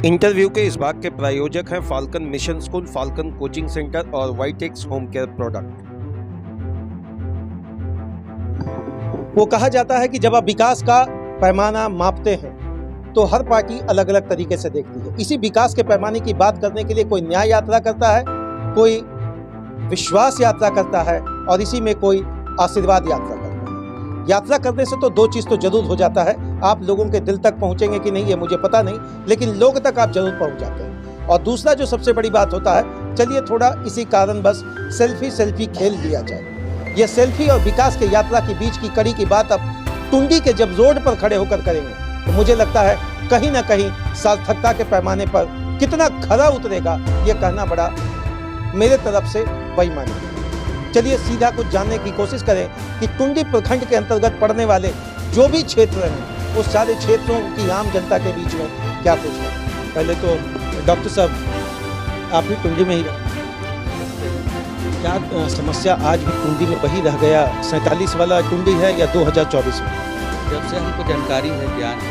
Interview के इस भाग के प्रायोजक हैं falcon mission school, falcon coaching centre और वाइटेक्स होम केयर प्रोडक्ट। वो कहा जाता है कि जब आप विकास का पैमाना मापते हैं तो हर पार्टी अलग अलग तरीके से देखती है। इसी विकास के पैमाने की बात करने के लिए कोई न्याय यात्रा करता है, कोई विश्वास यात्रा करता है और इसी में कोई आशीर्वाद यात्रा करता है। यात्रा करने से तो दो चीज़ तो जरूर हो जाता है, आप लोगों के दिल तक पहुंचेंगे कि नहीं ये मुझे पता नहीं, लेकिन लोग तक आप जरूर पहुंच जाते हैं। और दूसरा जो सबसे बड़ी बात होता है, चलिए थोड़ा इसी कारण बस सेल्फी खेल लिया जाए। ये सेल्फी और विकास के यात्रा के बीच की कड़ी की बात अब टुंडी के जब रोड पर खड़े होकर करेंगे तो मुझे लगता है कहीं ना कहीं सार्थकता के पैमाने पर कितना खरा उतरेगा ये कहना बड़ा मेरे तरफ से बेईमानी है। चलिए सीधा कुछ जानने की कोशिश करें कि टुंडी प्रखंड के अंतर्गत पड़ने वाले जो भी क्षेत्र हैं उस सारे क्षेत्रों की आम जनता के बीच में क्या कुछ है। पहले तो डॉक्टर साहब आप भी टुंडी में ही रहे, क्या समस्या आज भी टुंडी में वही रह गया, 47 वाला टुंडी है या 2024 में? जब से हमको जानकारी है, ज्ञान है,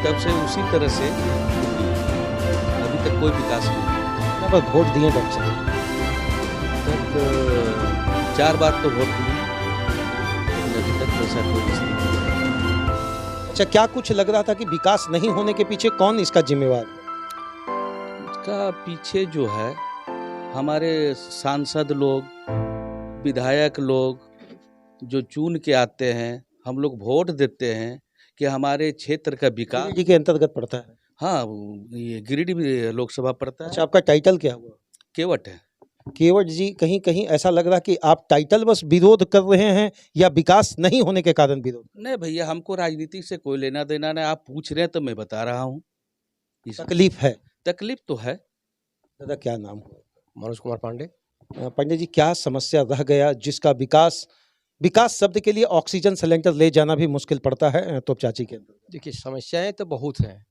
तब से उसी तरह से अभी तक कोई विकास नहीं। पर वोट दिए डॉक्टर साहब तक 4 बार तो वोट दिए, लेकिन अभी तक वैसा कोई नहीं। अच्छा, क्या कुछ लग रहा था कि विकास नहीं होने के पीछे कौन इसका जिम्मेवार है? इसका पीछे जो है हमारे सांसद लोग, विधायक लोग जो चुन के आते हैं, हम लोग वोट देते हैं कि हमारे क्षेत्र का विकास जी के अंतर्गत पड़ता है। हाँ, ये गिरिडीह लोकसभा पड़ता है। अच्छा, आपका टाइटल क्या हुआ? केवट है। केवट जी, कहीं कहीं ऐसा लग रहा कि आप टाइटल बस विरोध कर रहे हैं या विकास नहीं होने के कारण विरोध? नहीं भैया, हमको राजनीति से कोई लेना देना नहीं। आप पूछ रहे हैं तो मैं बता रहा हूँ। तकलीफ है? तकलीफ तो है। दादा क्या नाम हुआ? मनोज कुमार पांडे। पांडे जी, क्या समस्या रह गया जिसका विकास शब्द के लिए ऑक्सीजन सिलेंडर ले जाना भी मुश्किल पड़ता है तो चाची के अंदर? देखिए, समस्याएं तो बहुत हैं।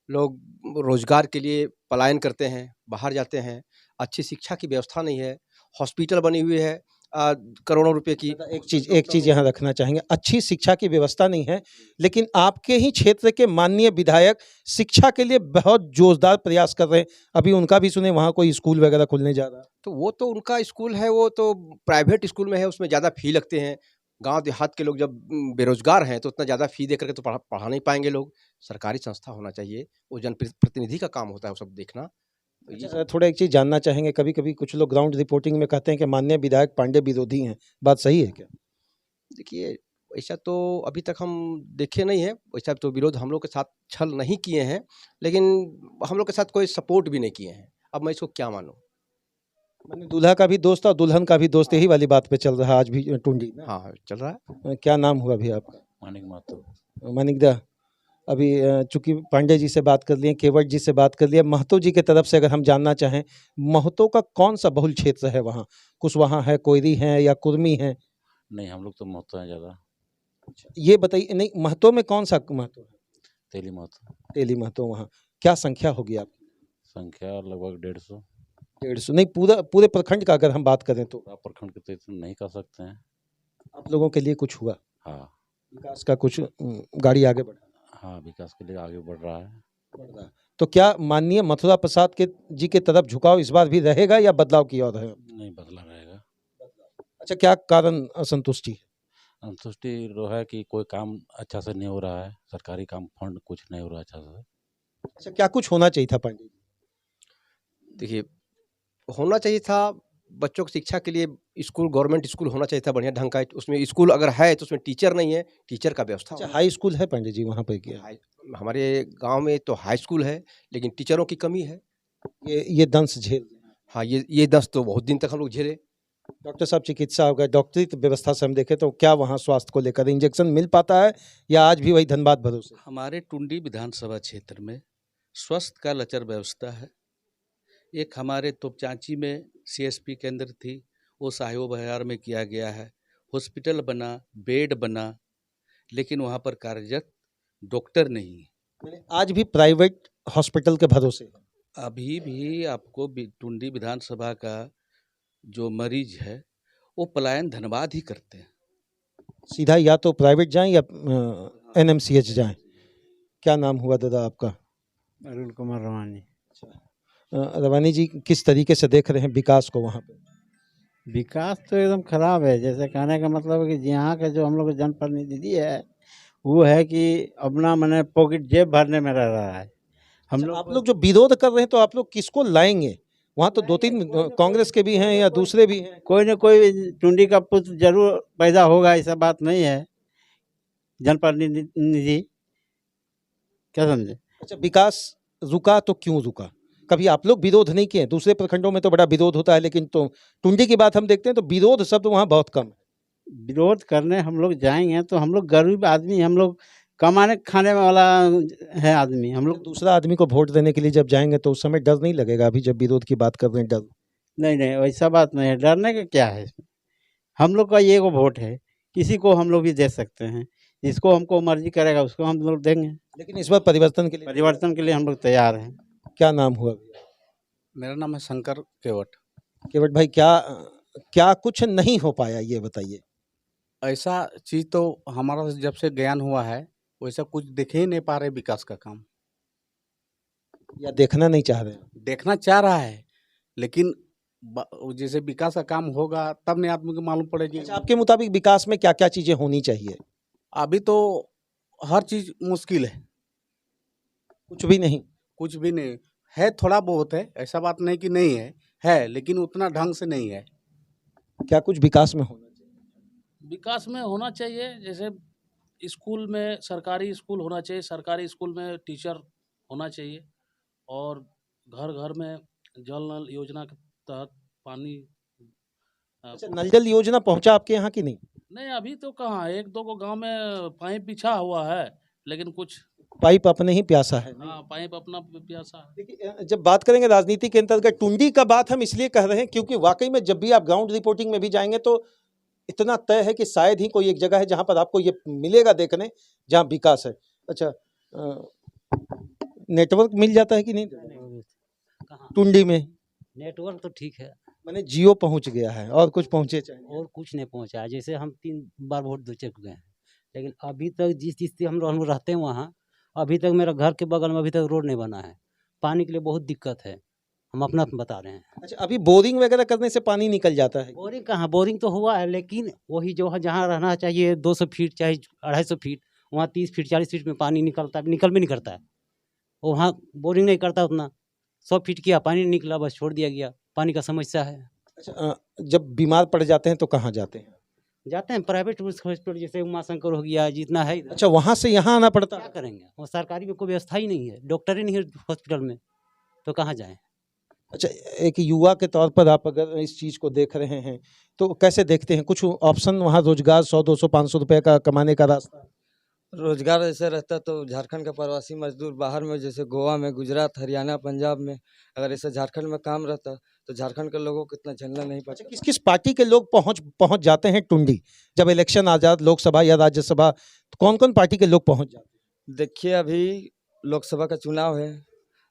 लोग रोजगार के लिए पलायन करते हैं, बाहर जाते हैं। अच्छी शिक्षा की व्यवस्था नहीं है। हॉस्पिटल बनी हुई है करोड़ों रुपए की। एक चीज यहाँ रखना चाहेंगे, अच्छी शिक्षा की व्यवस्था नहीं है, लेकिन आपके ही क्षेत्र के माननीय विधायक शिक्षा के लिए बहुत जोरदार प्रयास कर रहे हैं। अभी उनका भी सुने वहाँ कोई स्कूल वगैरह खुलने जा रहा है। तो वो तो उनका स्कूल है, वो तो प्राइवेट स्कूल में है, उसमें ज़्यादा फी लगते हैं। गांव देहात के लोग जब बेरोजगार हैं तो उतना ज़्यादा फी दे करके तो पढ़ा नहीं पाएंगे लोग। सरकारी संस्था होना चाहिए, वो जनप्रतिनिधि का काम होता है वो सब देखना। अच्छा, थोड़ा एक चीज़ जानना चाहेंगे, कभी कभी कुछ लोग ग्राउंड रिपोर्टिंग में कहते हैं कि माननीय विधायक पांडे विरोधी हैं, बात सही है क्या? देखिए, ऐसा तो अभी तक हम देखे नहीं है। वैसा तो विरोध हम लोग के साथ छल नहीं किए हैं, लेकिन हम लोग के साथ कोई सपोर्ट भी नहीं किए हैं। अब मैं इसको क्या मानूं? मैंने दूल्हा का भी दोस्त और दुल्हन का भी दोस्त, यही वाली बात पे चल रहा है आज भी टुंडी ना? हाँ, चल रहा है। क्या नाम हुआ भी आपका? मानिक महतो। मानिक दा, अभी चूंकि पांडे जी से बात कर लिए, केवट जी से बात कर लिए, महतो जी के तरफ से अगर हम जानना चाहें, महतो का कौन सा बहुल क्षेत्र है वहाँ? कुछ वहाँ है, कोयरी है या कुर्मी है? नहीं, हम लोग तो महतो हैं ज़्यादा। ये बताइए, नहीं महतो में कौन सा महतो है? तेली महतो। तेली महतो। वहाँ क्या संख्या होगी आपकी? संख्या लगभग 150। 150? नहीं, पूरे प्रखंड का अगर हम बात करें तो? प्रखंड के तो इतना नहीं कर सकते हैं। आप लोगों के लिए कुछ हुआ? हाँ, विकास का कुछ गाड़ी आगे बढ़ा? हाँ, विकास के लिए आगे बढ़ रहा है। तो क्या माननीय मथुरा प्रसाद जी के तरफ झुकाव इस बार भी रहेगा या बदलाव की ओर है? नहीं, बदला रहेगा। अच्छा, क्या कारण असंतुष्टि है? संतुष्टि जो है कि कोई काम अच्छा से नहीं हो रहा है, सरकारी काम फंड कुछ नहीं हो रहा अच्छा से। अच्छा, क्या कुछ होना चाहिए था पांडे जी? देखिए, होना चाहिए था बच्चों की शिक्षा के लिए स्कूल, गवर्नमेंट स्कूल होना चाहिए था बढ़िया ढंग का। उसमें स्कूल अगर है तो उसमें टीचर नहीं है, टीचर का व्यवस्था। अच्छा, हाई स्कूल है पांडे जी वहाँ पे क्या? हमारे गांव में तो हाई स्कूल है, लेकिन टीचरों की कमी है। ये दंश झेल? हाँ, ये दस तो बहुत दिन तक हम लोग झेले। डॉक्टर साहब, चिकित्सा अगर डॉक्टरी व्यवस्था से हम देखें तो क्या वहाँ स्वास्थ्य को लेकर इंजेक्शन मिल पाता है या आज भी वही धनबाद भरोसे? हमारे टुंडी विधानसभा क्षेत्र में स्वास्थ्य का लचर व्यवस्था है। एक हमारे तोपचांची में CSP केंद्र थी, वो साहिब बहार में किया गया है। हॉस्पिटल बना, बेड बना, लेकिन वहाँ पर कार्यरत डॉक्टर नहीं है। आज भी प्राइवेट हॉस्पिटल के भरोसे? अभी भी आपको टुंडी विधानसभा का जो मरीज है वो पलायन धनबाद ही करते हैं। सीधा या तो प्राइवेट जाएं या NMCH जाएं। क्या नाम हुआ दादा आपका? अरुण कुमार रवानी। रवानी जी, किस तरीके से देख रहे हैं विकास को वहाँ पे? विकास तो एकदम खराब है। जैसे कहने का मतलब है कि यहाँ का जो हम लोग जनप्रतिनिधि है वो है कि अपना मैंने पॉकेट जेब भरने में रह रहा है। हम अच्छा, लोग आप लोग जो विरोध कर रहे हैं तो आप लोग किसको लाएंगे? वहाँ तो दो तीन कांग्रेस के भी हैं या दूसरे भी हैं। कोई न कोई टुंडी का पुत्र जरूर पैदा होगा, ऐसा बात नहीं है। जनप्रतिनिधि क्या समझे। अच्छा, विकास रुका तो क्यों रुका? कभी आप लोग विरोध नहीं किए? दूसरे प्रखंडों में तो बड़ा विरोध होता है, लेकिन तो टुंडी की बात हम देखते हैं तो विरोध शब्द वहाँ बहुत कम है। विरोध करने हम लोग जाएंगे तो हम लोग गरीब आदमी, हम लोग कमाने खाने वाला है आदमी हम लोग। दूसरा आदमी को वोट देने के लिए जब जाएंगे तो उस समय डर नहीं लगेगा? अभी जब विरोध की बात कर रहे हैं, डर? नहीं नहीं, वैसा बात नहीं है। डरने का क्या है इसमें? हम लोग का ये वो वोट है, किसी को हम लोग भी दे सकते हैं। जिसको हमको मर्जी करेगा उसको हम लोग देंगे। लेकिन इस बार परिवर्तन परिवर्तन के लिए हम लोग तैयार हैं। क्या नाम हुआ? मेरा नाम है शंकर केवट। केवट भाई, क्या क्या कुछ नहीं हो पाया, ये बताइए। ऐसा चीज़ तो हमारा जब से ज्ञान हुआ है वैसा कुछ देख ही नहीं पा रहे विकास का काम। या देखना नहीं चाह रहे हैं? देखना चाह रहा है लेकिन जैसे विकास का काम होगा तब नहीं आदमी को मालूम पड़ेगी। अच्छा, आपके मुताबिक विकास में क्या क्या चीजें होनी चाहिए? अभी तो हर चीज़ मुश्किल है, कुछ भी नहीं? कुछ भी नहीं है। थोड़ा बहुत है, ऐसा बात नहीं कि नहीं है लेकिन उतना ढंग से नहीं है। क्या कुछ विकास में होना चाहिए? विकास में होना चाहिए, जैसे स्कूल में सरकारी स्कूल होना चाहिए, सरकारी स्कूल में टीचर होना चाहिए, और घर घर में जल नल योजना के तहत पानी। अच्छा, नल जल योजना पहुंचा आपके यहाँ की नहीं? नहीं, अभी तो कहाँ, एक दो को गांव में पाइप बिछा हुआ है, लेकिन कुछ पाइप अपने ही प्यासा है। हाँ, पाइप अपना प्यासा है। देखिए, जब बात करेंगे राजनीति के अंतर्गत, टुंडी का बात हम इसलिए कह रहे हैं क्योंकि वाकई में जब भी आप ग्राउंड रिपोर्टिंग में भी जाएंगे तो इतना तय है कि शायद ही कोई एक जगह है जहां पर आपको ये मिलेगा देखने जहां विकास है। अच्छा, नेटवर्क मिल जाता है कि नहीं कहाँ टुंडी में? नेटवर्क तो ठीक है, मैंने जियो पहुंच गया है और कुछ पहुंचे चाहिए। और कुछ नहीं पहुंचा है। जैसे हम 3 बार वोट दे चुके हैं, लेकिन अभी तक जिस चीज़ से हम लोग रहते हैं वहाँ, अभी तक मेरा घर के बगल में अभी तक रोड नहीं बना है। पानी के लिए बहुत दिक्कत है, हम अपना बता रहे हैं। अच्छा, अभी बोरिंग वगैरह करने से पानी निकल जाता है? बोरिंग कहाँ, बोरिंग तो हुआ है, लेकिन वही जो है जहाँ रहना चाहिए 200 फीट चाहे 250 फीट, वहाँ 30 फीट 40 फीट में पानी निकलता है, निकल भी नहीं करता है। वहाँ बोरिंग नहीं करता उतना, 100 फीट किया, पानी नहीं निकला, बस छोड़ दिया गया। पानी का समस्या है। अच्छा, जब बीमार पड़ जाते हैं तो कहाँ जाते हैं? जाते हैं प्राइवेट हॉस्पिटल, जैसे उमाशंकर हो गया, जितना है इधर। अच्छा, वहां से यहाँ आना पड़ता क्या है? करेंगे, वो सरकारी में कोई व्यवस्था ही नहीं है, डॉक्टर ही नहीं है हॉस्पिटल में, तो कहाँ जाएं। अच्छा, एक युवा के तौर पर आप अगर इस चीज़ को देख रहे हैं तो कैसे देखते हैं? कुछ ऑप्शन वहाँ रोजगार 100 200 500 रुपए का कमाने का रास्ता? रोजगार ऐसे रहता तो झारखंड का प्रवासी मजदूर बाहर में, जैसे गोवा में, गुजरात, हरियाणा, पंजाब में, अगर ऐसे झारखंड में काम रहता तो झारखंड के लोगों को इतना झेलना नहीं अच्छा, पड़ता। किस किस पार्टी के लोग पहुंच जाते हैं टुंडी जब इलेक्शन आ जाए, लोकसभा या राज्यसभा, तो कौन कौन पार्टी के लोग पहुंच जाते हैं? देखिए, अभी लोकसभा का चुनाव है,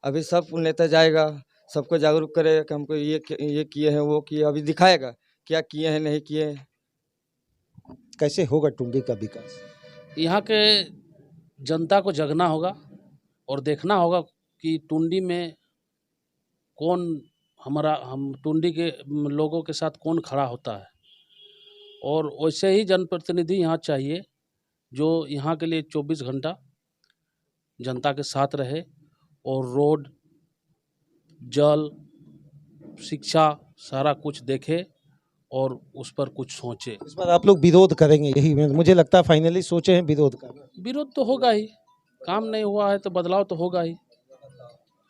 अभी सब नेता जाएगा, सबको जागरूक करेगा कि हमको ये किए हैं, वो किए, अभी दिखाएगा क्या किए हैं नहीं किए हैं। कैसे होगा टुंडी का विकास? यहाँ के जनता को जगना होगा और देखना होगा कि टुंडी में कौन हम टुंडी के लोगों के साथ कौन खड़ा होता है, और वैसे ही जनप्रतिनिधि यहाँ चाहिए जो यहाँ के लिए 24 घंटा जनता के साथ रहे और रोड, जल, शिक्षा सारा कुछ देखे और उस पर कुछ सोचे। इस बार आप लोग विरोध करेंगे, यही मुझे लगता है फाइनली सोचे हैं विरोध का? विरोध तो होगा ही, काम नहीं हुआ है तो बदलाव तो होगा ही।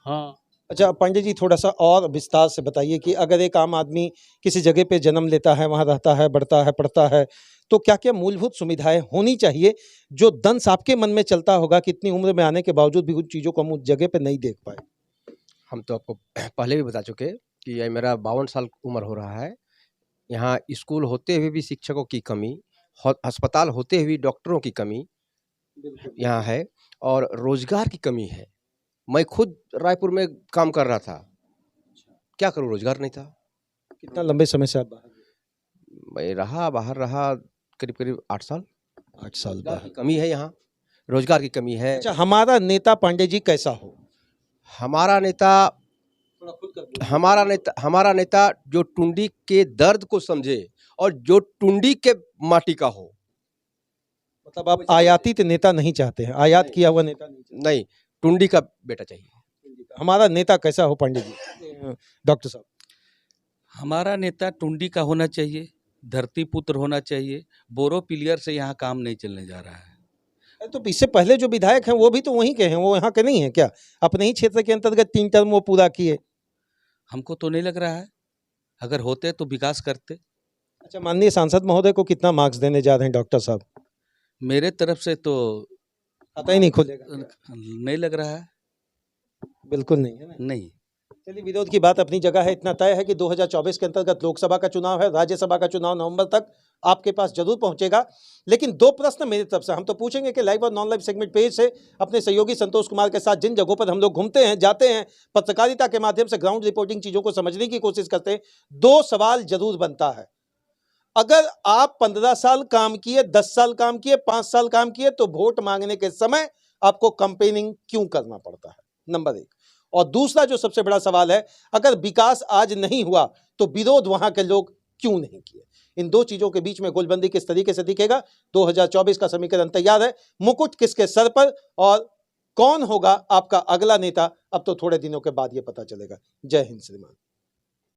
हाँ। अच्छा पांडे जी, थोड़ा सा और विस्तार से बताइए कि अगर एक आम आदमी किसी जगह पे जन्म लेता है, वहाँ रहता है, बढ़ता है, पढ़ता है, तो क्या क्या मूलभूत सुविधाएं होनी चाहिए जो दंश आपके मन में चलता होगा कि इतनी उम्र में आने के बावजूद भी कुछ चीज़ों को हम उस जगह पे नहीं देख पाए? हम तो आपको पहले भी बता चुके कि ये मेरा 52 साल उम्र हो रहा है। यहाँ स्कूल होते हुए भी शिक्षकों की कमी, अस्पताल होते हुए डॉक्टरों की कमी यहाँ है, और रोजगार की कमी है। मैं खुद रायपुर में काम कर रहा था, क्या करूँ, रोजगार नहीं था। कितना लंबे समय से आप बाहर? मैं बाहर रहा करीब करीब 8 साल। 8 साल रोजगार बाहर। की कमी है यहाँ, रोजगार की कमी है। अच्छा, हमारा नेता पांडे जी कैसा हो? हमारा नेता जो टुंडी के दर्द को समझे और जो टुंडी के माटी का हो। मतलब आप आयातित नेता नहीं चाहते हैं, आयात किया हुआ नेता नहीं, टुंडी का बेटा चाहिए। हमारा नेता कैसा हो पंडित जी? डॉक्टर साहब, हमारा नेता टुंडी का होना चाहिए, धरती पुत्र होना चाहिए। बोरो पिलियर से यहाँ काम नहीं चलने जा रहा है। तो इससे पहले जो विधायक हैं वो भी तो वहीं के हैं, वो यहाँ के नहीं है क्या? अपने ही क्षेत्र के अंतर्गत 3 टर्म वो पूरा किए। हमको तो नहीं लग रहा है, अगर होते तो विकास करते। अच्छा, माननीय सांसद महोदय को कितना मार्क्स देने जा रहे हैं डॉक्टर साहब? मेरे तरफ से तो खाता ही नहीं खुलेगा। नहीं लग रहा है। बिल्कुल नहीं है ना? नहीं। चलिए, विरोध की बात अपनी जगह है। इतना तय है कि 2024 के अंतर्गत लोकसभा का चुनाव है, राज्यसभा का चुनाव नवंबर तक आपके पास जरूर पहुंचेगा। लेकिन 2 प्रश्न मेरी तरफ से हम तो पूछेंगे कि लाइव और नॉन लाइव सेगमेंट पेज से अपने सहयोगी संतोष कुमार के साथ जिन जगहों पर हम लोग घूमते हैं, जाते हैं, पत्रकारिता के माध्यम से ग्राउंड रिपोर्टिंग चीजों को समझने की कोशिश करते हैं, 2 सवाल जरूर बनता है। अगर आप 15 साल काम किए, 10 साल काम किए, 5 साल काम किए, तो वोट मांगने के समय आपको कैंपेनिंग क्यों करना पड़ता है? नंबर 1। और दूसरा जो सबसे बड़ा सवाल है, अगर विकास आज नहीं हुआ तो विरोध वहां के लोग क्यों नहीं किए? इन 2 चीजों के बीच में गोलबंदी किस तरीके से दिखेगा? 2024 का समीकरण तैयार है। मुकुट किसके सर पर और कौन होगा आपका अगला नेता, अब तो थोड़े दिनों के बाद ये पता चलेगा। जय हिंद श्रीमान।